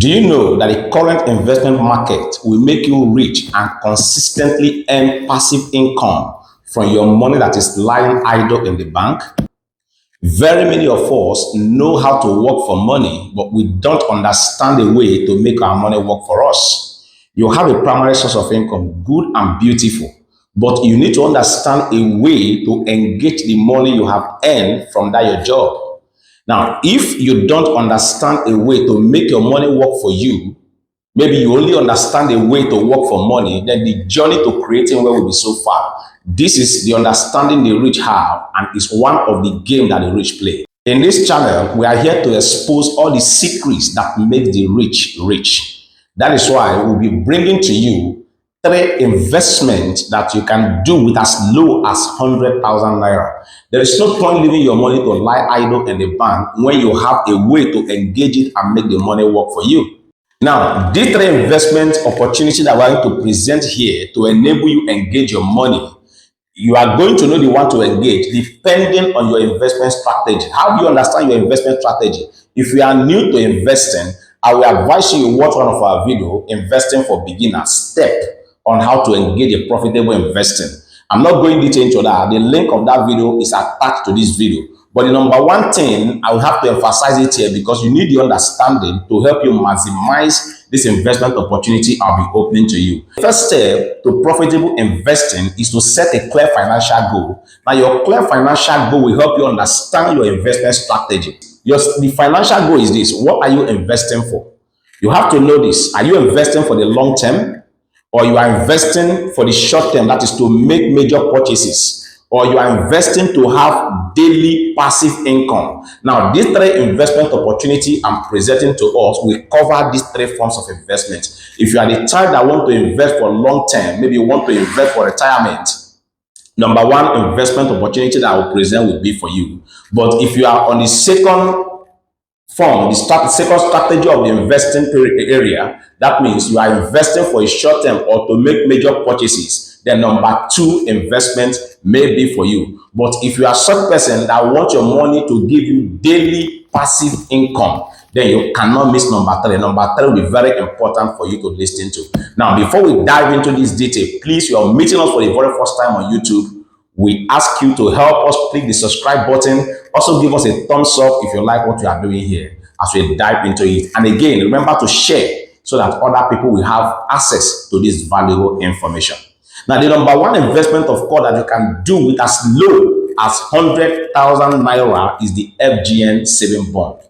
Do you know that the current investment market will make you rich and consistently earn passive income from your money that is lying idle in the bank? Very many of us know how to work for money, but we don't understand a way to make our money work for us. You have a primary source of income, good and beautiful, but you need to understand a way to engage the money you have earned from that your job. Now, if you don't understand a way to make your money work for you, maybe you only understand a way to work for money, then the journey to creating wealth will be so far. This is the understanding the rich have, and is one of the game that the rich play. In this channel, we are here to expose all the secrets that make the rich rich. That is why we'll be bringing to you 3 investments that you can do with as low as 100,000 naira. There is no point leaving your money to lie idle in the bank when you have a way to engage it and make the money work for you. Now, these 3 investment opportunities that we're going to present here to enable you engage your money, you are going to know the one to engage depending on your investment strategy. How do you understand your investment strategy? If you are new to investing, I will advise you to watch one of our videos, Investing for Beginners, step on how to engage a profitable investing. I'm not going detail into that. The link of that video is attached to this video. But the number one thing, I will have to emphasize it here because you need the understanding to help you maximize this investment opportunity I'll be opening to you. First step to profitable investing is to set a clear financial goal. Now, your clear financial goal will help you understand your investment strategy. The financial goal is this. What are you investing for? You have to know this. Are you investing for the long term? Or you are investing for the short term, that is to make major purchases, or you are investing to have daily passive income. Now, these 3 investment opportunities I'm presenting to us will cover these 3 forms of investment. If you are the type that want to invest for long term, maybe you want to invest for retirement, number 1 investment opportunity that I will present will be for you. But if you are on the second form, the second strategy of the investing area, that means you are investing for a short term or to make major purchases, then number 2 investment may be for you. But if you are such person that want your money to give you daily passive income, then you cannot miss number 3. Number 3 will be very important for you to listen to. Now, before we dive into this detail, please, you are meeting us for the very first time on YouTube. We ask you to help us click the subscribe button. Also give us a thumbs up if you like what we are doing here as we dive into it. And again, remember to share so that other people will have access to this valuable information. Now, the number 1 investment, of course, that you can do with as low as 100,000 naira is the FGN saving bond.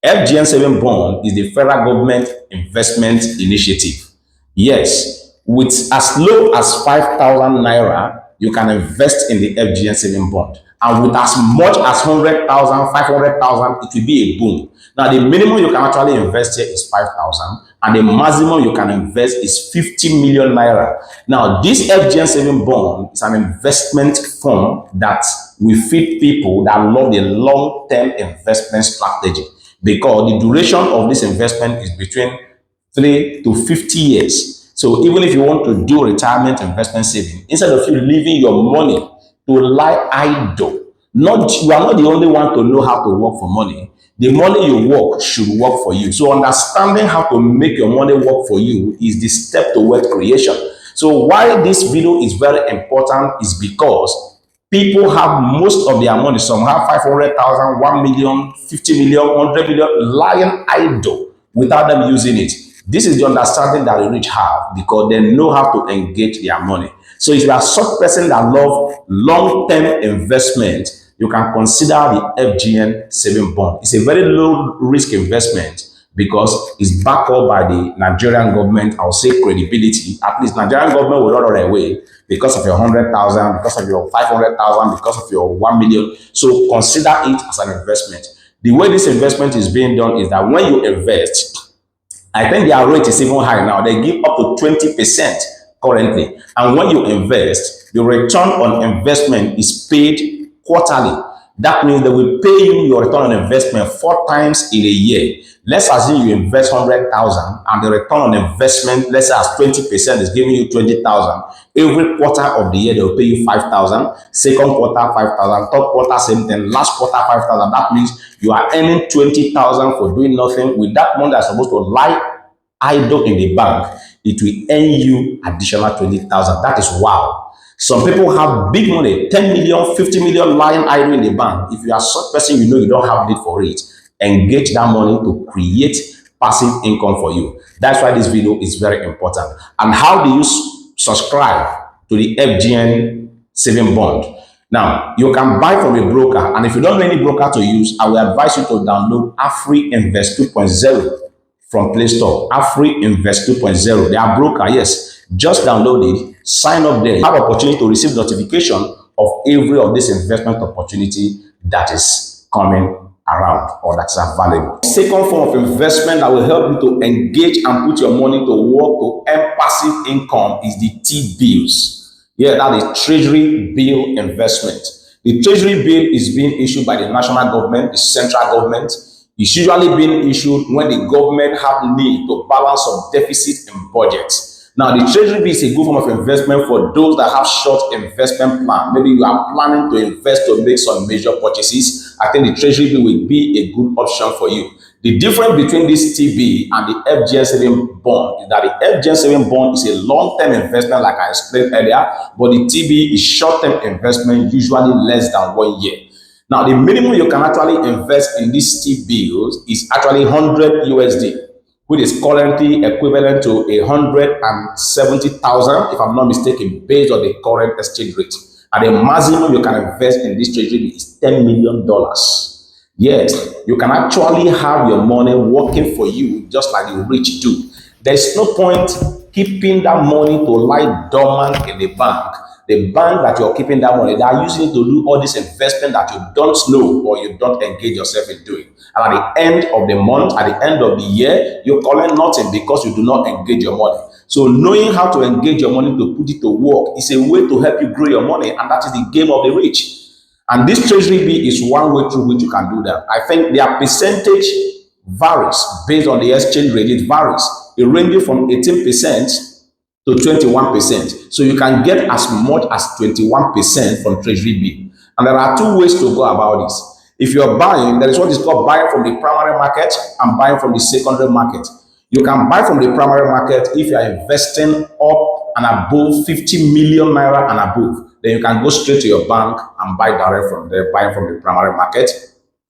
FGN saving bond is the federal government investment initiative. Yes, with as low as 5,000 naira, you can invest in the FGN saving bond. And with as much as 100,000, 500,000, it will be a boom. Now, the minimum you can actually invest here is 5,000, and the maximum you can invest is 50 million naira. Now, this FGN saving bond is an investment fund that will fit people that love the long-term investment strategy, because the duration of this investment is between 3 to 50 years. So even if you want to do retirement investment saving, instead of you leaving your money to lie idle, you are not the only one to know how to work for money. The money you work should work for you. So understanding how to make your money work for you is the step to wealth creation. So why this video is very important is because people have most of their money. Some have 500,000, 1 million, 50 million, 100 million lying idle without them using it. This is the understanding that the rich have because they know how to engage their money. So if you are such person that love long-term investment, you can consider the FGN saving bond. It's a very low risk investment because it's backed up by the Nigerian government. I'll say credibility. At least Nigerian government will not run away because of your 100,000, because of your 500,000, because of your 1 million. So consider it as an investment. The way this investment is being done is that when you invest, I think their rate is even high now. They give up to 20% currently. And when you invest, the return on investment is paid quarterly. That means they will pay you your return on investment 4 times in a year. Let's assume you invest 100,000 and the return on investment, let's say as 20% is giving you 20,000. Every quarter of the year, they will pay you 5,000. Second quarter, 5,000. Third quarter, same thing. Last quarter, 5,000. That means you are earning 20,000 for doing nothing with that money that's supposed to lie idle in the bank, it will earn you additional 20,000. That is wow. Some people have big money, 10 million, 50 million lying idle in the bank. If you are such person, you know you don't have need for it. Engage that money to create passive income for you. That's why this video is very important. And how do you subscribe to the FGN saving bond? Now, you can buy from a broker, and if you don't know any broker to use, I will advise you to download Afri Invest 2.0 from Play Store. Afri Invest 2.0. They are broker, yes. Just download it, sign up there. You have opportunity to receive notification of every of this investment opportunity that is coming around or that is available. Second form of investment that will help you to engage and put your money to work to earn passive income is the T-bills. Yeah, that is Treasury bill investment. The Treasury bill is being issued by the national government, the central government. It's usually being issued when the government have need to balance some deficit in budgets. Now, the Treasury bill is a good form of investment for those that have short investment plan. Maybe you are planning to invest to make some major purchases. I think the Treasury bill will be a good option for you. The difference between this TB and the FGN saving bond is that the FGN saving bond is a long-term investment, like I explained earlier, but the TB is short-term investment, usually less than 1 year. Now, the minimum you can actually invest in these T-bills is actually 100 USD, which is currently equivalent to 170,000, if I'm not mistaken, based on the current exchange rate. And the maximum you can invest in this treasury is $10 million. Yes, you can actually have your money working for you just like the rich do. There's no point keeping that money to lie dormant in the bank. The bank that you're keeping that money, they are using it to do all this investment that you don't know or you don't engage yourself in doing. And at the end of the month, at the end of the year, you collect nothing because you do not engage your money. So knowing how to engage your money to put it to work is a way to help you grow your money, and that is the game of the rich. And this treasury bill is one way through which you can do that. I think their percentage varies based on the exchange rate. It varies. It ranges from 18% to 21%. So you can get as much as 21% from treasury bill. And there are two ways to go about this. If you're buying, there is what is called buying from the primary market and buying from the secondary market. You can buy from the primary market if you are investing up and above 50 million naira and above. Then you can go straight to your bank and buy direct from there, buying from the primary market.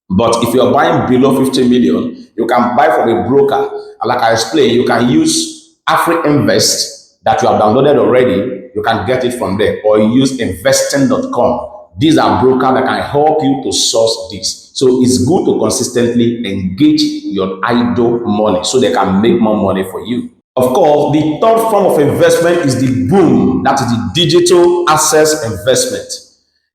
But if you're buying below 50 million, you can buy from a broker. And like I explained, you can use Afri Invest that you have downloaded already. You can get it from there, or use investing.com. These are brokers that can help you to source this. So it's good to consistently engage your idle money so they can make more money for you. Of course, the third form of investment is the boom. That is the digital assets investment.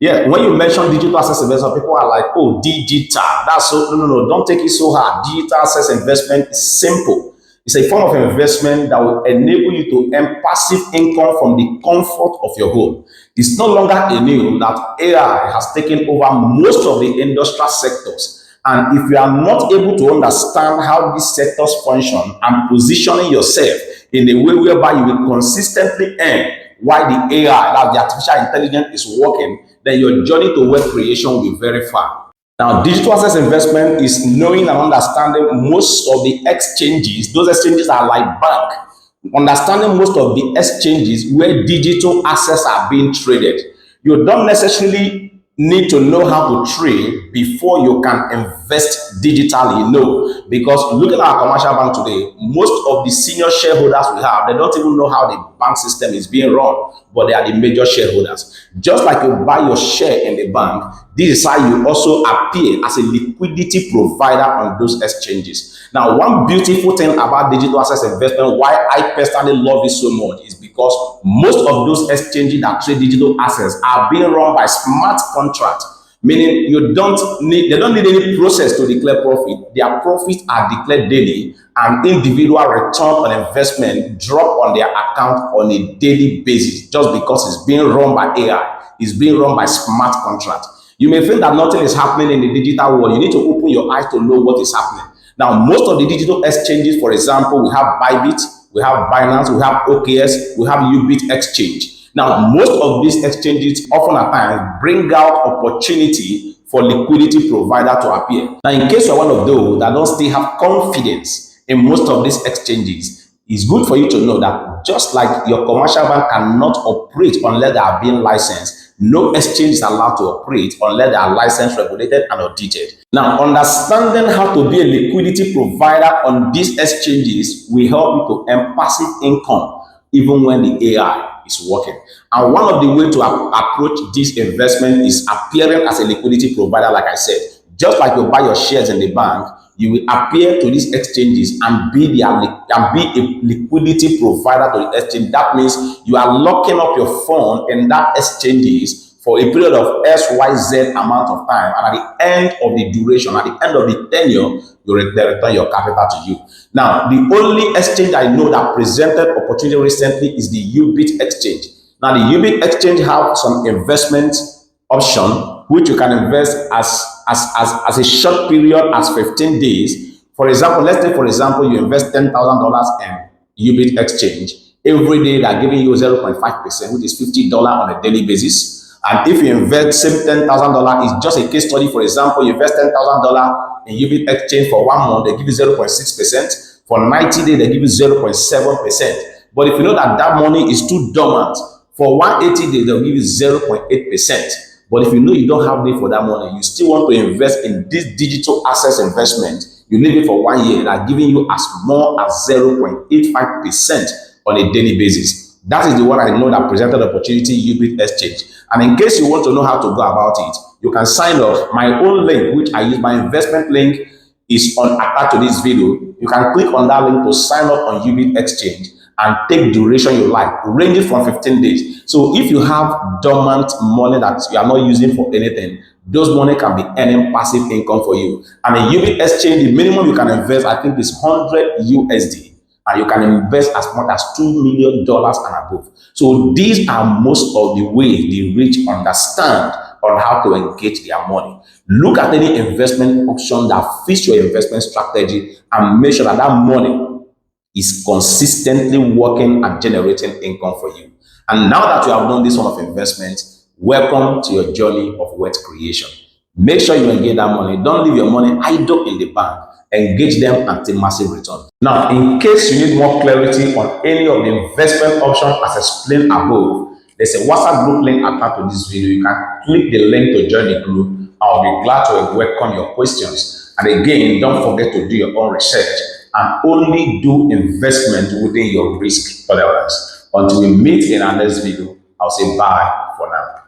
Yeah, when you mention digital assets investment, people are like, oh, digital. That's so, no, don't take it so hard. Digital assets investment is simple. It's a form of investment that will enable you to earn passive income from the comfort of your home. It's no longer a new that AI has taken over most of the industrial sectors. And if you are not able to understand how these sectors function and positioning yourself in a way whereby you will consistently earn while the AI, that the artificial intelligence, is working, then your journey to wealth creation will be very far. Now, digital assets investment is knowing and understanding most of the exchanges. Those exchanges are like bank. Understanding most of the exchanges where digital assets are being traded. You don't necessarily need to know how to trade before you can invest digitally. No, because looking at our commercial bank today, most of the senior shareholders we have, they don't even know how the bank system is being run, but they are the major shareholders. Just like you buy your share in the bank, this is how you also appear as a liquidity provider on those exchanges. Now, one beautiful thing about digital assets investment, why I personally love it so much, is because most of those exchanges that trade digital assets are being run by smart contracts, meaning they don't need any process to declare profit. Their profits are declared daily, and individual return on investment drop on their account on a daily basis, just because it's being run by AI, it's being run by smart contracts. You may think that nothing is happening in the digital world. You need to open your eyes to know what is happening. Now, most of the digital exchanges, for example, we have Bybit, we have Binance, we have OKS, we have UBIT Exchange. Now, most of these exchanges often at times bring out opportunity for liquidity provider to appear. Now, in case you're one of those that don't still have confidence in most of these exchanges, It's good for you to know that just like your commercial bank cannot operate unless they are being licensed, no exchange is allowed to operate unless they are licensed, regulated, and audited. Now, understanding how to be a liquidity provider on these exchanges will help you to earn passive income even when the AI is working. And one of the ways to approach this investment is appearing as a liquidity provider, like I said. Just like you buy your shares in the bank, you will appear to these exchanges and be a liquidity provider to the exchange. That means you are locking up your fund in that exchanges for a period of XYZ amount of time, and at the end of the duration, at the end of the tenure, they return your capital to you. Now, the only exchange I know that presented opportunity recently is the UBIT exchange. Now, the UBIT exchange have some investment option which you can invest as a short period as 15 days. For example, let's say, for example, you invest $10,000 in UBIT exchange. Every day they're giving you 0.5%, which is $50 on a daily basis. And if you invest same $10,000, it's just a case study. For example, you invest $10,000 in UBIT exchange for 1 month, they give you 0.6%. For 90 days, they give you 0.7%. But if you know that that money is too dormant, for 180 days, they'll give you 0.8%. But if you know you don't have need for that money, you still want to invest in this digital assets investment, you leave it for 1 year, they're giving you as more as 0.85% on a daily basis. That is the one I know that presented opportunity, UBIT exchange. And in case you want to know how to go about it, you can sign up. My own link, which I use, my investment link, is on attached to this video. You can click on that link to sign up on UBIT exchange and take duration you like, ranging from 15 days. So if you have dormant money that you are not using for anything, those money can be earning passive income for you. And in UBIT exchange, the minimum you can invest, I think, is 100 USD. And you can invest as much as $2 million and above. So these are most of the ways the rich understand on how to engage their money. Look at any investment option that fits your investment strategy and make sure that that money is consistently working and generating income for you. And now that you have done this sort of investment, welcome to your journey of wealth creation. Make sure you engage that money. Don't leave your money idle in the bank. Engage them and take massive return. Now, in case you need more clarity on any of the investment options as explained above, there's a WhatsApp group link attached to this video. You can click the link to join the group. I'll be glad to welcome your questions. And again, don't forget to do your own research and only do investment within your risk tolerance. Until we meet in our next video, I'll say bye for now.